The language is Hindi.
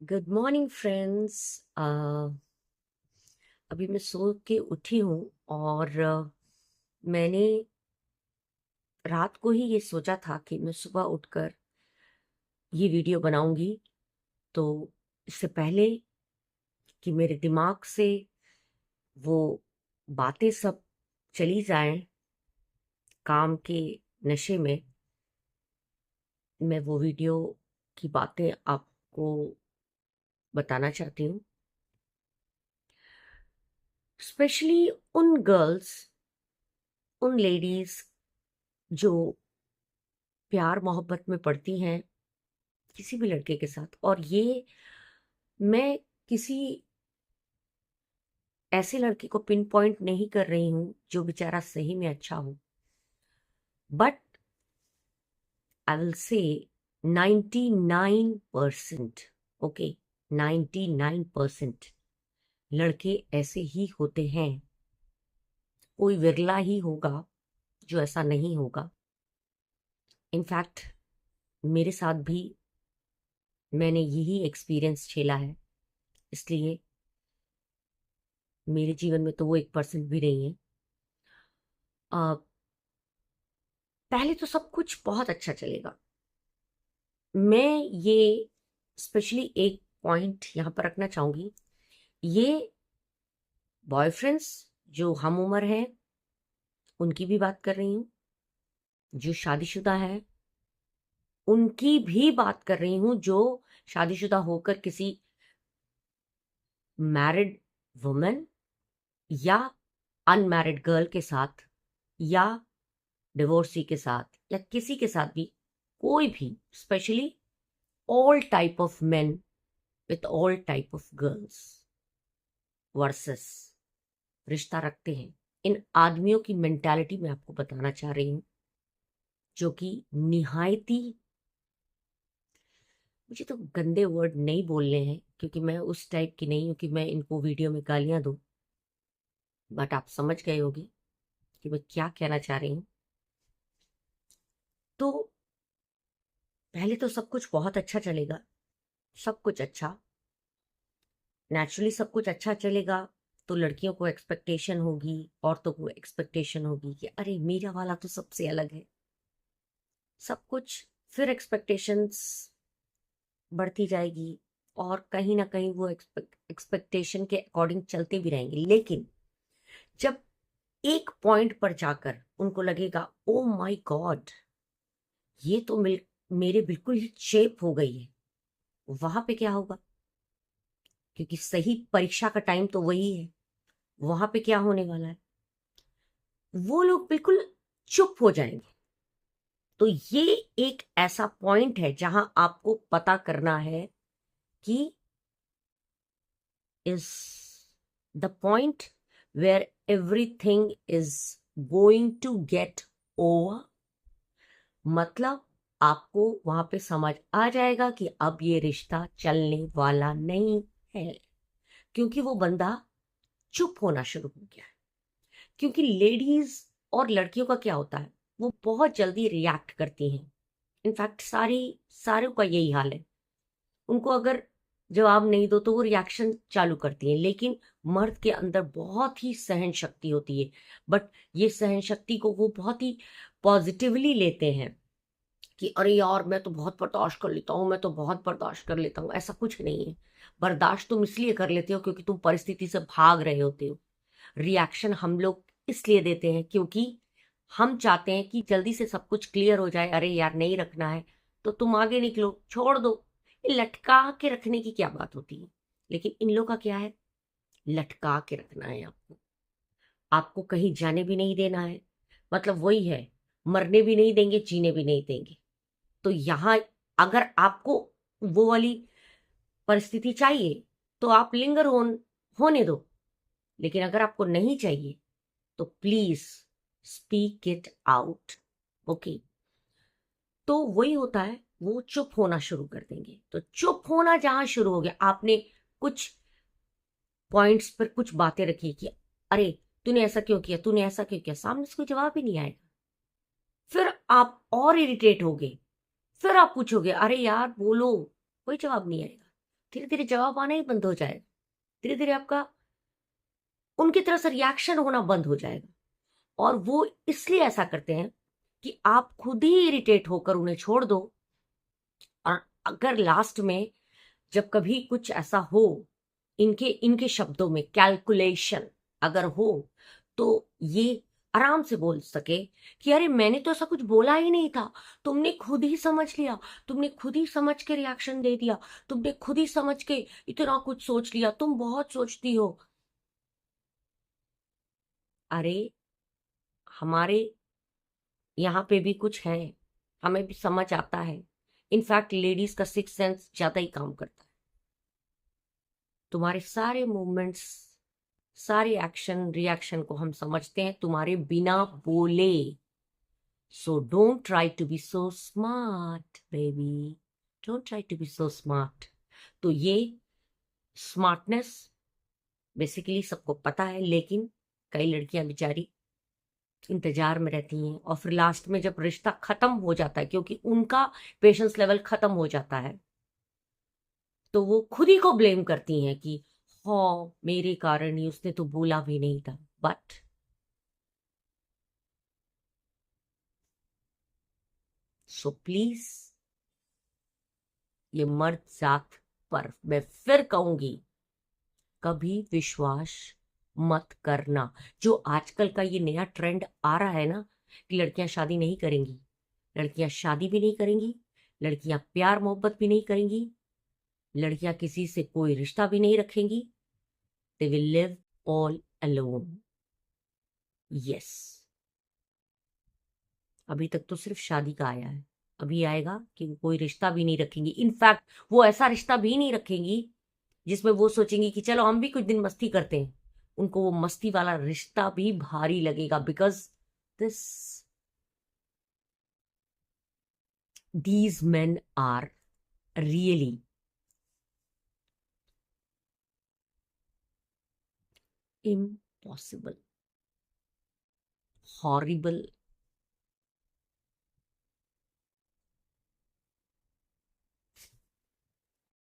Good morning friends. अभी मैं सो के उठी हूँ और मैंने रात को ही ये सोचा था कि मैं सुबह उठकर ये वीडियो बनाऊंगी। तो इससे पहले कि मेरे दिमाग से वो बातें सब चली जाएं काम के नशे में, मैं वो वीडियो की बातें आपको बताना चाहती हूँ। स्पेशली उन गर्ल्स, उन लेडीज जो प्यार मोहब्बत में पड़ती हैं किसी भी लड़के के साथ। और ये मैं किसी ऐसे लड़के को पिन पॉइंट नहीं कर रही हूं जो बेचारा सही में अच्छा हो, but I will say 99%, okay, 99% लड़के ऐसे ही होते हैं। कोई विरला ही होगा जो ऐसा नहीं होगा। इनफैक्ट मेरे साथ भी मैंने यही एक्सपीरियंस झेला है, इसलिए मेरे जीवन में तो वो 1% भी नहीं है। अ, पहले तो सब कुछ बहुत अच्छा चलेगा। मैं ये स्पेशली एक पॉइंट यहाँ पर रखना चाहूंगी। ये बॉयफ्रेंड्स जो हम उम्र हैं उनकी भी बात कर रही हूँ, जो शादीशुदा है उनकी भी बात कर रही हूँ, जो शादीशुदा होकर किसी मैरिड वुमेन या अनमैरिड गर्ल के साथ या डिवोर्सी के साथ या किसी के साथ भी, कोई भी, specially all type of main with all type of girls versus रिश्ता रखते हैं। इन आदमियों की मेंटालिटी मैं आपको बताना चाह रही हूं, जो कि निहायती, मुझे तो गंदे वर्ड नहीं बोलने हैं क्योंकि मैं उस टाइप की नहीं हूं कि मैं इनको वीडियो में गालियां दूं, बट आप समझ गए होंगे कि मैं क्या कहना चाह रही हूं। तो पहले तो सब कुछ बहुत अच्छा चलेगा, सब कुछ अच्छा, नेचुरली सब कुछ अच्छा चलेगा। तो लड़कियों को एक्सपेक्टेशन होगी, औरतों को एक्सपेक्टेशन होगी कि अरे मेरा वाला तो सबसे अलग है, सब कुछ। फिर एक्सपेक्टेशंस बढ़ती जाएगी और कहीं ना कहीं वो एक्सपेक्टेशन के अकॉर्डिंग चलते भी रहेंगे। लेकिन जब एक पॉइंट पर जाकर उनको लगेगा ओ माय गॉड, ये तो मेरे बिल्कुल ही शेप हो गई है, वहां पे क्या होगा? क्योंकि सही परीक्षा का टाइम तो वही है। वहां पे क्या होने वाला है? वो लोग बिल्कुल चुप हो जाएंगे। तो ये एक ऐसा पॉइंट है जहां आपको पता करना है कि is the point where everything is going to get over. मतलब आपको वहां पे समझ आ जाएगा कि अब ये रिश्ता चलने वाला नहीं है, क्योंकि वो बंदा चुप होना शुरू हो गया है। क्योंकि लेडीज और लड़कियों का क्या होता है, वो बहुत जल्दी रिएक्ट करती हैं। इनफैक्ट सारों का यही हाल है। उनको अगर जवाब नहीं दो तो वो रिएक्शन चालू करती हैं। लेकिन मर्द के अंदर बहुत ही सहन शक्ति होती है, बट ये सहन शक्ति को वो बहुत ही पॉजिटिवली लेते हैं कि अरे यार मैं तो बहुत बर्दाश्त कर लेता हूँ, मैं तो बहुत बर्दाश्त कर लेता हूँ। ऐसा कुछ नहीं है। बर्दाश्त तुम इसलिए कर लेते हो क्योंकि तुम परिस्थिति से भाग रहे होते हो। रिएक्शन हम लोग इसलिए देते हैं क्योंकि हम चाहते हैं कि जल्दी से सब कुछ क्लियर हो जाए। अरे यार नहीं रखना है तो तुम आगे निकलो, छोड़ दो। ये लटका के रखने की क्या बात होती है? लेकिन इन लोगों का क्या है? लटका के रखना है आपको। आपको कहीं जाने भी नहीं देना है। मतलब वही है, मरने भी नहीं देंगे, जीने भी नहीं देंगे। तो यहां अगर आपको वो वाली परिस्थिति चाहिए तो आप लिंगर होने दो। लेकिन अगर आपको नहीं चाहिए तो please speak it out. Okay. तो वही होता है, वो चुप होना शुरू कर देंगे। तो चुप होना जहां शुरू हो गया, आपने कुछ पॉइंट्स पर कुछ बातें रखी कि अरे तूने ऐसा क्यों किया, तूने ऐसा क्यों किया, सामने से कोई जवाब ही नहीं आएगा। फिर आप और इरिटेट होगे। फिर आप पूछोगे अरे यार बोलो, कोई जवाब नहीं आएगा। धीरे धीरे जवाब आना ही बंद हो जाएगा, धीरे धीरे आपका उनकी तरफ से रिएक्शन होना बंद हो जाएगा। और वो इसलिए ऐसा करते हैं कि आप खुद ही इरिटेट होकर उन्हें छोड़ दो। और अगर लास्ट में जब कभी कुछ ऐसा हो, इनके इनके शब्दों में कैलकुलेशन अगर हो, तो ये आराम से बोल सके कि अरे मैंने तो ऐसा कुछ बोला ही नहीं था, तुमने खुद ही समझ लिया, तुमने खुद ही समझ के रिएक्शन दे दिया, तुमने खुद ही समझ के इतना कुछ सोच लिया, तुम बहुत सोचती हो। अरे हमारे यहाँ पे भी कुछ है, हमें भी समझ आता है। इनफैक्ट लेडीज का सिक्स सेंस ज्यादा ही काम करता है। तुम्हारे सारे मूवमेंट्स, सारे एक्शन रिएक्शन को हम समझते हैं तुम्हारे बिना बोले। So don't try to be so smart baby, don't try to be so smart. तो ये स्मार्टनेस बेसिकली सबको पता है, लेकिन कई लड़कियां बेचारी इंतजार में रहती हैं, और फिर लास्ट में जब रिश्ता खत्म हो जाता है, क्योंकि उनका पेशेंस लेवल खत्म हो जाता है, तो वो खुद ही को ब्लेम करती हैं कि हाँ मेरे कारण ही उसने तो बोला भी नहीं था। बट सो प्लीज, ये मर्द जात पर मैं फिर कहूंगी, कभी विश्वास मत करना। जो आजकल का ये नया ट्रेंड आ रहा है ना, कि लड़कियां शादी नहीं करेंगी, लड़कियां शादी भी नहीं करेंगी, लड़कियां प्यार मोहब्बत भी नहीं करेंगी, लड़कियां किसी से कोई रिश्ता भी नहीं रखेंगी, they will live all alone. Yes, अभी तक तो सिर्फ शादी का आया है, अभी आएगा कि वो कोई रिश्ता भी नहीं रखेंगी। इनफैक्ट वो ऐसा रिश्ता भी नहीं रखेंगी जिसमें वो सोचेंगी कि चलो हम भी कुछ दिन मस्ती करते हैं। उनको वो मस्ती वाला रिश्ता भी भारी लगेगा, because this these men are really impossible, horrible